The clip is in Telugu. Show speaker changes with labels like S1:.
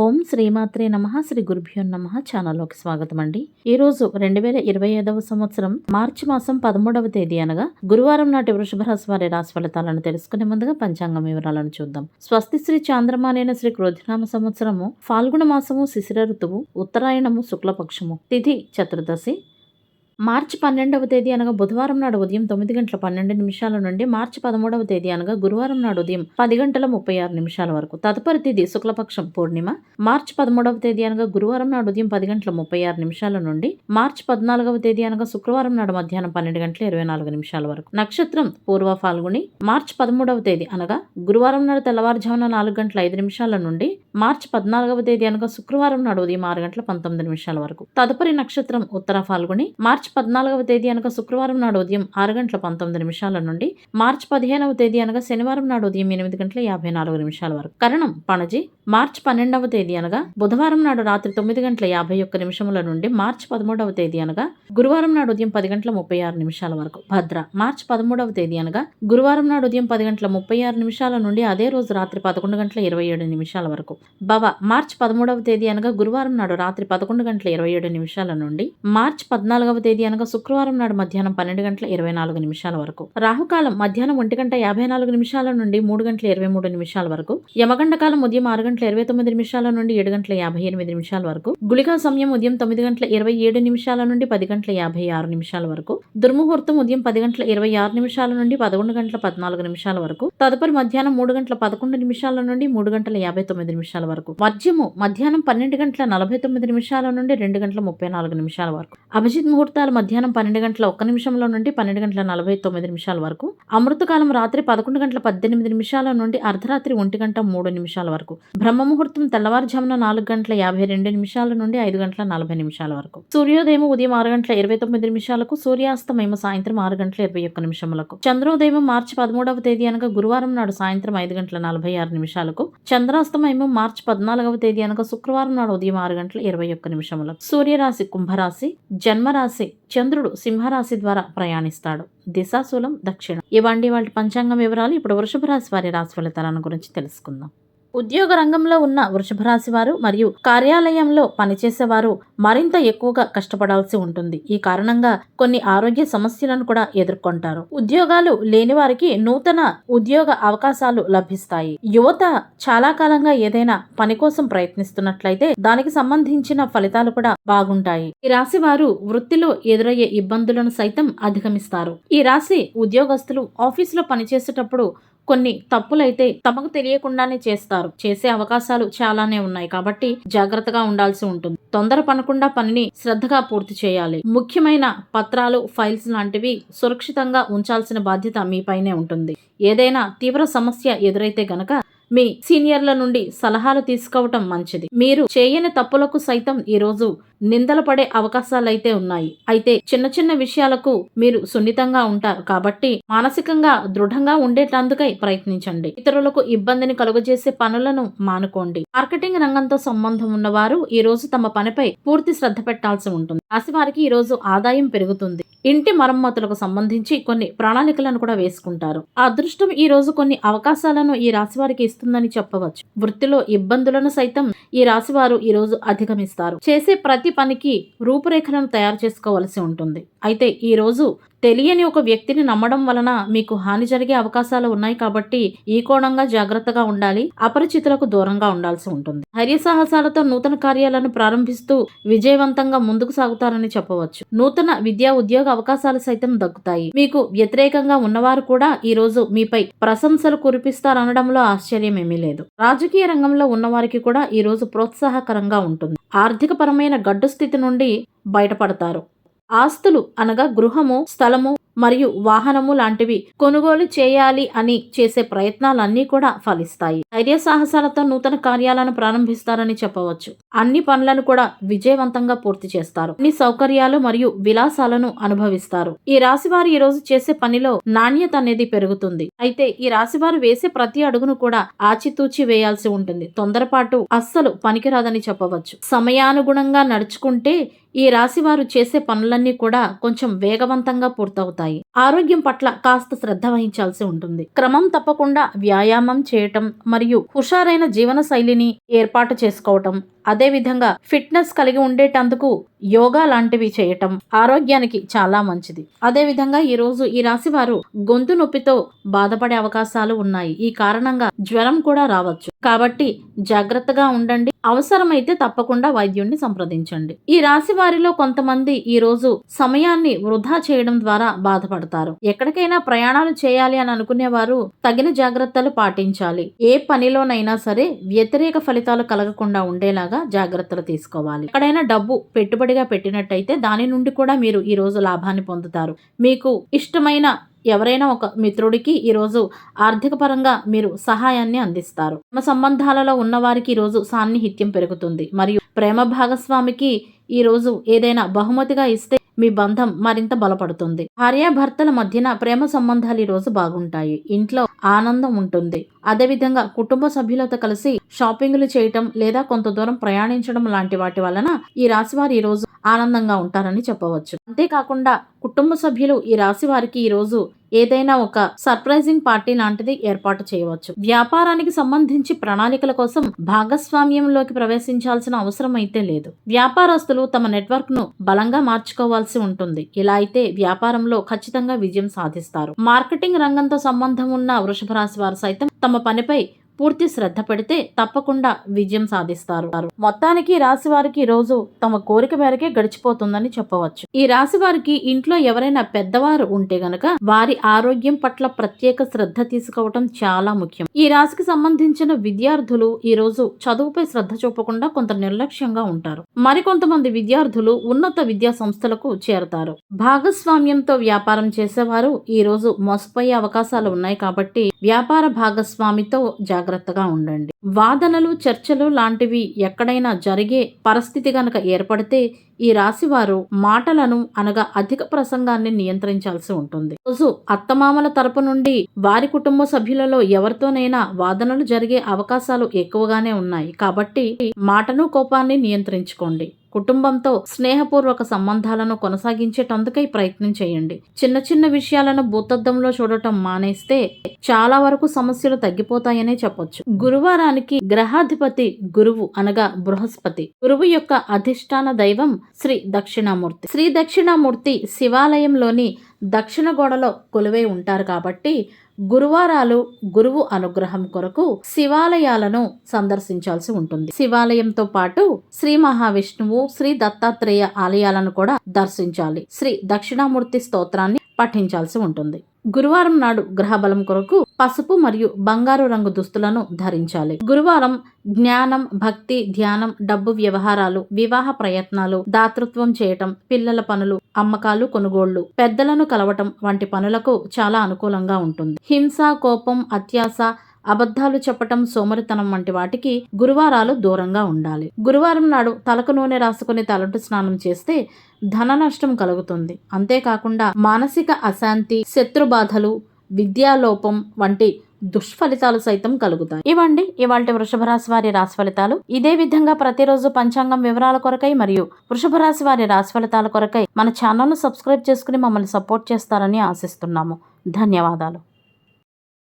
S1: ఓం శ్రీమాత్రే నమః. శ్రీ గురుభ్యో నమః. ఛానల్లోకి స్వాగతం అండి. ఈరోజు 2025వ సంవత్సరం మార్చి మాసం 13వ తేదీ అనగా గురువారం నాటి వృషభ రాశి వారి రాశి ఫలితాలను తెలుసుకునే ముందుగా పంచాంగం వివరాలను చూద్దాం. స్వస్తి శ్రీ చాంద్రమానేన శ్రీ క్రోధినామ సంవత్సరము ఫాల్గుణ మాసము శిశిర ఋతువు ఉత్తరాయణము శుక్లపక్షము తిథి చతుర్దశి మార్చి 12వ తేదీ అనగా బుధవారం నాడు ఉదయం 9 గంటల 12 నిమిషాల నుండి మార్చి 13వ తేదీ అనగా గురువారం నాడు ఉదయం 10 గంటల 36 నిమిషాల వరకు. తదుపరి తేదీ శుక్లపక్షం పూర్ణిమ మార్చి 13వ తేదీ అనగా గురువారం నాడు ఉదయం 10 గంటల 36 నిమిషాల నుండి మార్చి 14వ తేదీ అనగా శుక్రవారం నాడు మధ్యాహ్నం 12 గంటల 24 నిమిషాల వరకు. నక్షత్రం పూర్వ ఫాల్గుని మార్చి 13వ తేదీ అనగా గురువారం నాడు తెల్లవారుజామున 4 గంటల 5 నిమిషాల నుండి మార్చి 14వ తేదీ అనగా శుక్రవారం నాడు ఉదయం 6 గంటల 19 నిమిషాల వరకు. తదుపరి నక్షత్రం ఉత్తర ఫాల్గుని మార్చి 14వ తేదీ అనగా శుక్రవారం నాడు ఉదయం 6 గంటల 19 నిమిషాల నుండి మార్చి 15వ తేదీ అనగా శనివారం నాడు ఉదయం 8 గంటల 54 నిమిషాల వరకు. కరణం పణజి మార్చి 12వ తేదీ అనగా బుధవారం నాడు రాత్రి 9 గంటల 51 నిమిషముల నుండి మార్చి 13వ తేదీ అనగా గురువారం నాడు ఉదయం 10 గంటల 36 నిమిషాల వరకు. భద్ర మార్చి 13వ తేదీ అనగా గురువారం నాడు ఉదయం 10 గంటల 36 నిమిషాల నుండి అదే రోజు రాత్రి 11 గంటల 27 నిమిషాల వరకు. భవ మార్చి 13వ తేదీ అనగా గురువారం నాడు రాత్రి 11 గంటల 27 నిమిషాల నుండి మార్చి 14వ తేదీ అనగా శుక్రవారం నాడు మధ్యాహ్నం 12 గంటల 24 నిమిషాల వరకు. రాహుకాలం మధ్యాహ్నం 1 గంట 54 నిమిషాల నుండి 3 గంటల 23 నిమిషాల వరకు. యమగండ కాలం ఉదయం 6 గంటల 29 నిమిషాల నుండి 7 గంటల 58 నిమిషాల వరకు. గుళికా సమయం ఉదయం 9 గంటల 27 నిమిషాల నుండి 10 గంటల 56 నిమిషాల వరకు. దుర్ముహూర్తం ఉదయం 10 గంటల 26 నిమిషాల నుండి 11 గంటల 14 నిమిషాల వరకు. తదుపరి మధ్యాహ్నం 3 గంటల 11 నిమిషాల నుండి 3 గంటల 59 నిమిషాల వరకు. వర్జ్యము మధ్యాహ్నం 12 గంటల 49 నిమిషాల నుండి 2 గంటల 34 నిమిషాల వరకు. అభిజిత్ ముహూర్తాలు మధ్యాహ్నం 12 గంటల 1 నిమిషంలో నుండి 12 గంటల 49 నిమిషాల వరకు. అమృతకాలం రాత్రి 11 గంటల 18 నిమిషాల నుండి అర్ధరాత్రి 1 గంట 3 నిమిషాల వరకు. బ్రహ్మ ముహూర్తం తెల్లవారుజామున 4 గంటల 52 నిమిషాల నుండి 5 గంటల 40 నిమిషాల వరకు. సూర్యోదయం ఉదయం 6 గంటల 29 నిమిషాలకు. సూర్యాస్తమయం సాయంత్రం 6 గంటల 21 నిమిషములకు. చంద్రోదయం మార్చి 13వ తేదీ అనగా గురువారం నాడు సాయంత్రం 5 గంటల 46 నిమిషాలకు. చంద్రాస్తమయం మార్చి 14వ తేదీ అనగా శుక్రవారం నాడు ఉదయం 6 గంటల 21 నిమిషములకు. సూర్యరాశి కుంభరాశి, జన్మరాశి చంద్రుడు సింహరాశి ద్వారా ప్రయాణిస్తాడు. దిశాశూలం దక్షిణం. ఇవ్వండి వాటి పంచాంగం వివరాలు. ఇప్పుడు వృషభ రాశి వారి రాశి ఫలితాలను గురించి తెలుసుకుందాం. ఉద్యోగ రంగంలో ఉన్న వృషభ రాశి వారు మరియు కార్యాలయంలో పనిచేసేవారు మరింత ఎక్కువగా కష్టపడాల్సి ఉంటుంది. ఈ కారణంగా కొన్ని ఆరోగ్య సమస్యలను కూడా ఎదుర్కొంటారు. ఉద్యోగాలు లేని వారికి నూతన ఉద్యోగ అవకాశాలు లభిస్తాయి. యువత చాలా కాలంగా ఏదైనా పని కోసం ప్రయత్నిస్తున్నట్లయితే దానికి సంబంధించిన ఫలితాలు కూడా బాగుంటాయి. ఈ రాశి వారు వృత్తిలో ఎదురయ్యే ఇబ్బందులను సైతం అధిగమిస్తారు. ఈ రాశి ఉద్యోగస్తులు ఆఫీసులో పనిచేసేటప్పుడు కొన్ని తప్పులైతే తమకు తెలియకుండానే చేస్తారు. చేసే అవకాశాలు చాలానే ఉన్నాయి కాబట్టి జాగ్రత్తగా ఉండాల్సి ఉంటుంది. తొందర పడకుండా పనిని శ్రద్ధగా పూర్తి చేయాలి. ముఖ్యమైన పత్రాలు, ఫైల్స్ లాంటివి సురక్షితంగా ఉంచాల్సిన బాధ్యత మీపైనే ఉంటుంది. ఏదైనా తీవ్ర సమస్య ఎదురైతే గనక మీ సీనియర్ల నుండి సలహాలు తీసుకోవటం మంచిది. మీరు చేయని తప్పులకు సైతం ఈరోజు నిందలు పడే అవకాశాలైతే ఉన్నాయి. అయితే చిన్న చిన్న విషయాలకు మీరు సున్నితంగా ఉంటారు కాబట్టి మానసికంగా దృఢంగా ఉండేటందుకై ప్రయత్నించండి. ఇతరులకు ఇబ్బందిని కలుగజేసే పనులను మానుకోండి. మార్కెటింగ్ రంగంతో సంబంధం ఉన్నవారు ఈ రోజు తమ పనిపై పూర్తి శ్రద్ధ పెట్టాల్సి ఉంటుంది. రాశి వారికి ఈ రోజు ఆదాయం పెరుగుతుంది. ఇంటి మరమ్మతులకు సంబంధించి కొన్ని ప్రణాళికలను కూడా వేసుకుంటారు. ఆ అదృష్టం ఈ రోజు కొన్ని అవకాశాలను ఈ రాశి వారికి ఇస్తుందని చెప్పవచ్చు. వృత్తిలో ఇబ్బందులను సైతం ఈ రాశి వారు ఈ రోజు అధిగమిస్తారు. చేసే ప్రతి పనికి రూపురేఖలను తయారు చేసుకోవాల్సి ఉంటుంది. అయితే ఈ రోజు తెలియని ఒక వ్యక్తిని నమ్మడం వలన మీకు హాని జరిగే అవకాశాలు ఉన్నాయి కాబట్టి ఈ కోణంగా జాగ్రత్తగా ఉండాలి. అపరిచితులకు దూరంగా ఉండాల్సి ఉంటుంది. ధైర్య సాహసాలతో నూతన కార్యాలను ప్రారంభిస్తూ విజయవంతంగా ముందుకు సాగుతారని చెప్పవచ్చు. నూతన విద్యా ఉద్యోగ అవకాశాలు సైతం దక్కుతాయి. మీకు వ్యతిరేకంగా ఉన్నవారు కూడా ఈ రోజు మీపై ప్రశంసలు కురిపిస్తారనడంలో ఆశ్చర్యం ఏమీ లేదు. రాజకీయ రంగంలో ఉన్నవారికి కూడా ఈ రోజు ప్రోత్సాహకరంగా ఉంటుంది. ఆర్థిక పరమైన గడ్డు స్థితి నుండి బయటపడతారు. ఆస్తులు అనగా గృహము, స్థలము మరియు వాహనము లాంటివి కొనుగోలు చేయాలి అని చేసే ప్రయత్నాలన్నీ కూడా ఫలిస్తాయి. ధైర్య సాహసాలతో నూతన కార్యాలను ప్రారంభిస్తారని చెప్పవచ్చు. అన్ని పనులను కూడా విజయవంతంగా పూర్తి చేస్తారు. అన్ని సౌకర్యాలు మరియు విలాసాలను అనుభవిస్తారు. ఈ రాశి వారు ఈ రోజు చేసే పనిలో నాణ్యత అనేది పెరుగుతుంది. అయితే ఈ రాశి వారు వేసే ప్రతి అడుగును కూడా ఆచితూచి వేయాల్సి ఉంటుంది. తొందరపాటు అస్సలు పనికిరాదని చెప్పవచ్చు. సమయానుగుణంగా నడుచుకుంటే ఈ రాశి వారు చేసే పనులన్నీ కూడా కొంచెం వేగవంతంగా పూర్తవుతాయి. ఆరోగ్యం పట్ల కాస్త శ్రద్ధ వహించాల్సి ఉంటుంది. క్రమం తప్పకుండా వ్యాయామం చేయటం మరియు హుషారైన జీవన శైలిని ఏర్పాటు చేసుకోవటం, అదేవిధంగా ఫిట్నెస్ కలిగి ఉండేటందుకు యోగా లాంటివి చేయటం ఆరోగ్యానికి చాలా మంచిది. అదేవిధంగా ఈరోజు ఈ రాశి వారు గొంతు నొప్పితో బాధపడే అవకాశాలు ఉన్నాయి. ఈ కారణంగా జ్వరం కూడా రావచ్చు. కాబట్టి జాగ్రత్తగా ఉండండి. అవసరమైతే తప్పకుండా వైద్యుడిని సంప్రదించండి. ఈ రాశి వారిలో కొంతమంది ఈ రోజు సమయాన్ని వృధా చేయడం ద్వారా బాధపడతారు. ఎక్కడికైనా ప్రయాణాలు చేయాలి అని అనుకునేవారు తగిన జాగ్రత్తలు పాటించాలి. ఏ పనిలోనైనా సరే వ్యతిరేక ఫలితాలు కలగకుండా ఉండేలాగా జాగ్రత్తలు తీసుకోవాలి. ఎక్కడైనా డబ్బు పెట్టుబడిగా పెట్టినట్టయితే దాని నుండి కూడా మీరు ఈ రోజు లాభాన్ని పొందుతారు. మీకు ఇష్టమైన ఎవరైనా ఒక మిత్రుడికి ఈరోజు ఆర్థిక పరంగా మీరు సహాయాన్ని అందిస్తారు. ప్రేమ సంబంధాలలో ఉన్నవారికి ఈరోజు సాన్నిహిత్యం పెరుగుతుంది. మరియు ప్రేమ భాగస్వామికి ఈరోజు ఏదైనా బహుమతిగా ఇస్తే మీ బంధం మరింత బలపడుతుంది. భార్యాభర్తల మధ్యన ప్రేమ సంబంధాలు ఈరోజు బాగుంటాయి. ఇంట్లో ఆనందం ఉంటుంది. అదేవిధంగా కుటుంబ సభ్యులతో కలిసి షాపింగ్లు చేయటం లేదా కొంత దూరం ప్రయాణించడం లాంటి వాటి వలన ఈ రాశి వారు ఈ రోజు ఆనందంగా ఉంటారని చెప్పవచ్చు. అంతేకాకుండా కుటుంబ సభ్యులు ఈ రాశి వారికి ఈ రోజు ఏదైనా ఒక సర్ప్రైజింగ్ పార్టీ లాంటిది ఏర్పాటు చేయవచ్చు. వ్యాపారానికి సంబంధించి ప్రణాళికల కోసం భాగస్వామ్యంలోకి ప్రవేశించాల్సిన అవసరం అయితే లేదు. వ్యాపారస్తులు తమ నెట్వర్క్ ను బలంగా మార్చుకోవాల్సి ఉంటుంది. ఇలా అయితే వ్యాపారంలో ఖచ్చితంగా విజయం సాధిస్తారు. మార్కెటింగ్ రంగంతో సంబంధం ఉన్న వృషభ రాశి వారు సైతం తమ పనిపై పూర్తి శ్రద్ధ పెడితే తప్పకుండా విజయం సాధిస్తారు. మొత్తానికి రాశి వారికి ఈ రోజు తమ కోరిక మేరకే గడిచిపోతుందని చెప్పవచ్చు. ఈ రాశి వారికి ఇంట్లో ఎవరైనా పెద్దవారు ఉంటే గనక వారి ఆరోగ్యం పట్ల ప్రత్యేక శ్రద్ధ తీసుకోవటం చాలా ముఖ్యం. ఈ రాశికి సంబంధించిన విద్యార్థులు ఈ రోజు చదువుపై శ్రద్ధ చూపకుండా కొంత నిర్లక్ష్యంగా ఉంటారు. మరికొంతమంది విద్యార్థులు ఉన్నత విద్యా సంస్థలకు చేరతారు. భాగస్వామ్యంతో వ్యాపారం చేసేవారు ఈ రోజు మోసపోయే అవకాశాలు ఉన్నాయి కాబట్టి వ్యాపార భాగస్వామితో జాగ్రత్తగా ఉండండి. వాదనలు, చర్చలు లాంటివి ఎక్కడైనా జరిగే పరిస్థితి గనక ఏర్పడితే ఈ రాశి వారు మాటలను అనగా అధిక ప్రసంగాన్ని నియంత్రించాల్సి ఉంటుంది. రోజు అత్తమామల తరపు నుండి వారి కుటుంబ సభ్యులలో ఎవరితోనైనా వాదనలు జరిగే అవకాశాలు ఎక్కువగానే ఉన్నాయి. కాబట్టి మాటను, కోపాన్ని నియంత్రించుకోండి. కుటుంబంతో స్నేహపూర్వక సంబంధాలను కొనసాగించేటందుకై ప్రయత్నం చేయండి. చిన్న చిన్న విషయాలను భూతద్దంలో చూడటం మానేస్తే చాలా వరకు సమస్యలు తగ్గిపోతాయనే చెప్పొచ్చు. గురువారానికి గ్రహాధిపతి గురువు అనగా బృహస్పతి. గురువు యొక్క అధిష్టాన దైవం శ్రీ దక్షిణామూర్తి. శ్రీ దక్షిణామూర్తి శివాలయంలోని దక్షిణ గోడలో కొలువై ఉంటారు కాబట్టి గురువారాలు గురువు అనుగ్రహం కొరకు శివాలయాలను సందర్శించాల్సి ఉంటుంది. శివాలయంతో పాటు శ్రీ మహావిష్ణువు, శ్రీ దత్తాత్రేయ ఆలయాలను కూడా దర్శించాలి. శ్రీ దక్షిణామూర్తి స్తోత్రాన్ని పఠించాల్సి ఉంటుంది. గురువారం నాడు గ్రహబలం కొరకు పసుపు మరియు బంగారు రంగు దుస్తులను ధరించాలి. గురువారం జ్ఞానం, భక్తి, ధ్యానం, డబ్బు వ్యవహారాలు, వివాహ ప్రయత్నాలు, దాతృత్వం చేయటం, పిల్లల పనులు, అమ్మకాలు, కొనుగోళ్లు, పెద్దలను కలవటం వంటి పనులకు చాలా అనుకూలంగా ఉంటుంది. హింస, కోపం, అత్యాశ, అబద్ధాలు చెప్పటం, సోమరితనం వంటి వాటికి గురువారాలు దూరంగా ఉండాలి. గురువారం నాడు తలకు నూనె రాసుకుని తలంటు స్నానం చేస్తే ధన నష్టం కలుగుతుంది. అంతేకాకుండా మానసిక అశాంతి, శత్రు బాధలు, విద్యాలోపం వంటి దుష్ఫలితాలు సైతం కలుగుతాయి. ఇవండి ఇవాల్టి వృషభ రాశి వారి రాశి ఫలితాలు. ఇదే విధంగా ప్రతిరోజు పంచాంగం వివరాల కొరకై మరియు వృషభ రాశి వారి రాశి ఫలితాల కొరకై మన ఛానల్ను సబ్స్క్రైబ్ చేసుకుని మమ్మల్ని సపోర్ట్ చేస్తారని ఆశిస్తున్నాము. ధన్యవాదాలు.